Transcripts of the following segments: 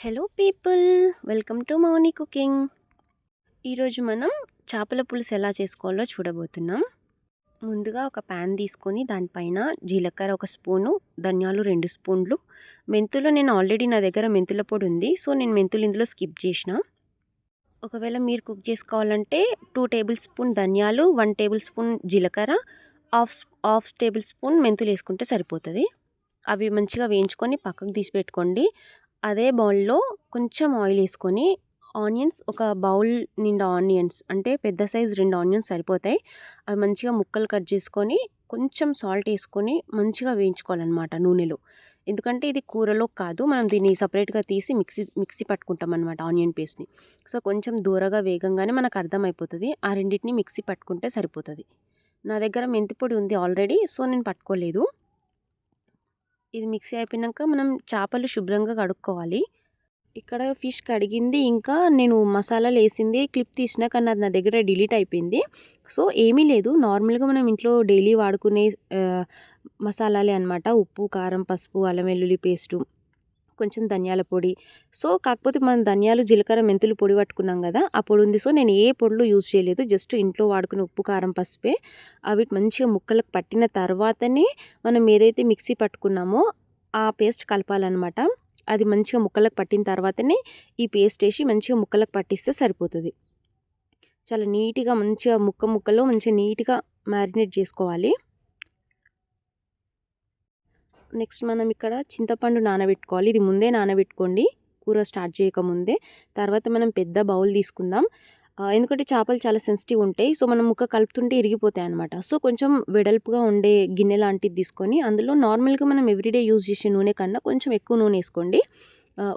Hello people, welcome to Mouni cooking. ఈరోజు మనం చేపల పులుసు ఎలా చేసుకోవాలో చూడబోతున్నాం. ముందుగా ఒక ప్యాన్ తీసుకొని దానిపైన జీలకర్ర 1 స్పూను, ధనియాలు 2 స్పూన్లు, మెంతులు నేను ఆల్రెడీ నా దగ్గర మెంతుల పొడి ఉంది, సో నేను మెంతులు ఇందులో స్కిప్ చేసిన. ఒకవేళ మీరు కుక్ చేసుకోవాలంటే 2 టేబుల్ స్పూన్ ధనియాలు, 1 టేబుల్ స్పూన్ జీలకర్ర, హాఫ్ టేబుల్ స్పూన్ మెంతులు వేసుకుంటే సరిపోతుంది. అవి మంచిగా వేయించుకొని పక్కకు తీసి పెట్టుకోండి. అదే బౌల్లో కొంచెం ఆయిల్ వేసుకొని ఆనియన్స్, ఒక బౌల్ నిండా ఆనియన్స్, అంటే పెద్ద సైజు 2 ఆనియన్స్ సరిపోతాయి. అవి మంచిగా ముక్కలు కట్ చేసుకొని కొంచెం సాల్ట్ వేసుకొని మంచిగా వేయించుకోవాలన్నమాట నూనెలో. ఎందుకంటే ఇది కూరలో కాదు, మనం దీన్ని సపరేట్గా తీసి మిక్సీ పట్టుకుంటాం అనమాట ఆనియన్ పేస్ట్ని. సో కొంచెం దూరగా వేగంగానే మనకు అర్థమైపోతుంది. ఆ రెండింటిని మిక్సీ పట్టుకుంటే సరిపోతుంది. నా దగ్గర మెంతి పొడి ఉంది ఆల్రెడీ, సో నేను పట్టుకోలేదు. ఇది మిక్సీ అయిపోయినాక మనం చేపలు శుభ్రంగా కడుక్కోవాలి. ఇక్కడ ఫిష్ కడిగింది, ఇంకా నేను మసాలాలు వేసింది క్లిప్ తీసిన, కానీ అది నా దగ్గర డిలీట్ అయిపోయింది. సో ఏమీ లేదు, నార్మల్గా మనం ఇంట్లో డైలీ వాడుకునే మసాలాలే అనమాట. ఉప్పు, కారం, పసుపు, అల్లం వెల్లుల్లి పేస్టు, కొంచెం ధనియాల పొడి. సో కాకపోతే మనం ధనియాలు, జీలకర్ర, మెంతులు పొడి పట్టుకున్నాం కదా, ఆ పొడి ఉంది. సో నేను ఏ పొడులు యూజ్ చేయలేదు, జస్ట్ ఇంట్లో వాడుకునే ఉప్పు, కారం, పసుపే. అవి మంచిగా ముక్కలకు పట్టిన తర్వాతనే మనం ఏదైతే మిక్సీ పట్టుకున్నామో ఆ పేస్ట్ కలపాలన్నమాట. అది మంచిగా ముక్కలకు పట్టిన తర్వాతనే ఈ పేస్ట్ వేసి మంచిగా ముక్కలకు పట్టిస్తే సరిపోతుంది. చాలా నీట్గా మంచిగా ముక్కలో మంచిగా నీట్గా మ్యారినేట్ చేసుకోవాలి. నెక్స్ట్ మనం ఇక్కడ చింతపండు నానబెట్టుకోవాలి. ఇది ముందే నానబెట్టుకోండి, కూర స్టార్ట్ చేయకముందే. తర్వాత మనం పెద్ద బౌల్ తీసుకుందాం, ఎందుకంటే చేపలు చాలా సెన్సిటివ్ ఉంటాయి. సో మనం ముక్క కలుపుతుంటే ఇరిగిపోతాయి అనమాట. సో కొంచెం వెడల్పుగా ఉండే గిన్నె లాంటిది తీసుకొని అందులో నార్మల్గా మనం ఎవ్రీడే యూజ్ చేసే నూనె కన్నా కొంచెం ఎక్కువ నూనె వేసుకోండి.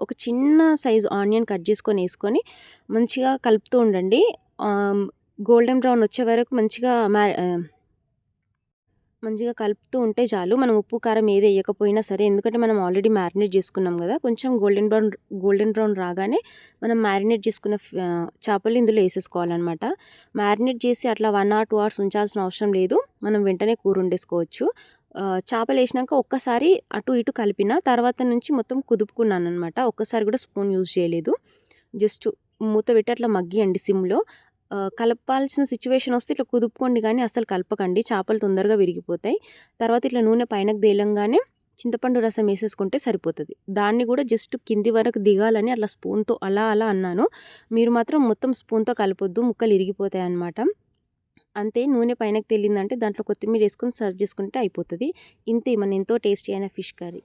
ఒక చిన్న సైజు ఆనియన్ కట్ చేసుకొని వేసుకొని మంచిగా కలుపుతూ ఉండండి. గోల్డెన్ బ్రౌన్ వచ్చే వరకు మంచిగా కలుపుతూ ఉంటే చాలు. మనం ఉప్పు, కారం ఏది వేయకపోయినా సరే, ఎందుకంటే మనం ఆల్రెడీ మ్యారినేట్ చేసుకున్నాం కదా. కొంచెం గోల్డెన్ బ్రౌన్ రాగానే మనం మ్యారినేట్ చేసుకున్న చేపలు ఇందులో వేసేసుకోవాలన్నమాట. మ్యారినేట్ చేసి అట్లా 1 or 2 hours ఉంచాల్సిన అవసరం లేదు, మనం వెంటనే కూర వండేసుకోవచ్చు. చేపలు వేసినాక ఒక్కసారి అటు ఇటు కలిపిన తర్వాత నుంచి మొత్తం కుదుపుకున్నాను అనమాట. ఒక్కసారి కూడా స్పూన్ యూజ్ చేయలేదు. జస్ట్ మూత పెట్టి అట్లా మగ్గియండి సిమ్లో. కలపాల్సిన సిచ్యువేషన్ వస్తే ఇట్లా కుదుపుకోండి, కానీ అసలు కలపకండి, చేపలు తొందరగా విరిగిపోతాయి. తర్వాత ఇట్లా నూనె పైనకు తేలంగానే చింతపండు రసం వేసేసుకుంటే సరిపోతుంది. దాన్ని కూడా జస్ట్ కింది వరకు దిగాలని అట్లా స్పూన్తో అలా అన్నాను. మీరు మాత్రం మొత్తం స్పూన్తో కలపొద్దు, ముక్కలు ఇరిగిపోతాయి అన్నమాట. అంతే, నూనె పైనకు తేలిందంటే దాంట్లో కొత్తిమీర వేసుకొని సర్వ్ చేసుకుంటే అయిపోతుంది. ఇంతే మన ఎంతో టేస్టీ అయిన ఫిష్ కర్రీ.